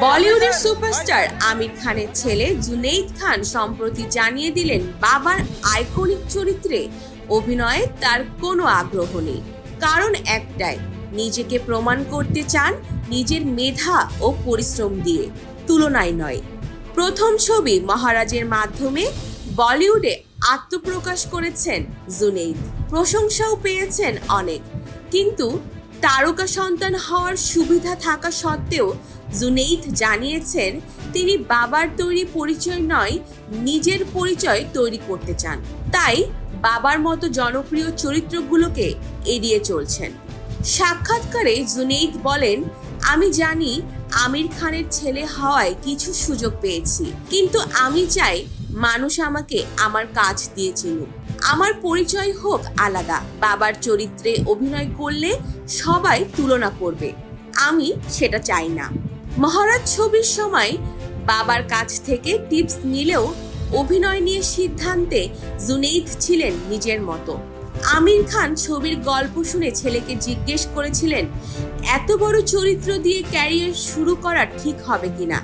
বলিউডের সুপারস্টার আমির খানের ছেলে জুনেইদ খান সম্প্রতি জানিয়ে দিলেন বাবার আইকনিক চরিত্রে অভিনয়ে তার কোনো আগ্রহ নেই। কারণ একটাই, নিজেকে প্রমাণ করতে চান নিজের মেধা ও পরিশ্রম দিয়ে, তুলনায় নয়। প্রথম ছবি মহারাজের মাধ্যমে বলিউডে আত্মপ্রকাশ করেছেন জুনেইদ, প্রশংসাও পেয়েছেন অনেক। কিন্তু তারকা সন্তান হওয়ার সুবিধা থাকা সত্ত্বেও জুনেইদ জানিয়েছেন তিনি বাবার তৈরি পরিচয় নয়, নিজের পরিচয় তৈরি করতে চান। তাই বাবার মতো জনপ্রিয় চরিত্রগুলোকে এড়িয়ে চলছেন। সাক্ষাৎকারে জুনেইদ বলেন, আমি জানি আমির খানের ছেলে হওয়ায় কিছু সুযোগ পেয়েছি, কিন্তু আমি চাই মানুষ আমাকে আমার কাজ দিয়ে চিনুক, আমার পরিচয় হোক আলাদা। বাবার চরিত্রে অভিনয় করলে সবাই তুলনা করবে, আমি সেটা চাই না। মহারাজ ছবির সময় বাবার কাছ থেকে টিপস নিলেও অভিনয় নিয়ে সিদ্ধান্তে জুনেইদ ছিলেন নিজের মতো। আমির খান ছবির গল্প শুনে ছেলেকে জিজ্ঞেস করেছিলেন এত বড় চরিত্র দিয়ে ক্যারিয়ার শুরু করা ঠিক হবে কিনা,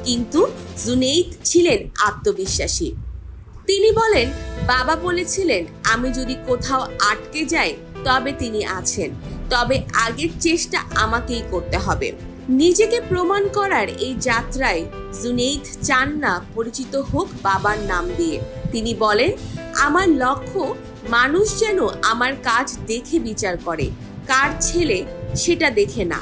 কিন্তু জুনেইদ ছিলেন আত্মবিশ্বাসী। তিনি বলেন, বাবা বলেছিলেন আমি যদি কোথাও আটকে যাই তবে তিনি আছেন, তবে আগের চেষ্টা আমাকেই করতে হবে। নিজেকে প্রমাণ করার এই যাত্রায় জুনেইদ চান না পরিচিত হোক বাবার নাম দিয়ে। তিনি বলেন, আমার লক্ষ্য মানুষ যেন আমার কাজ দেখে বিচার করে, কার ছেলে সেটা দেখে না।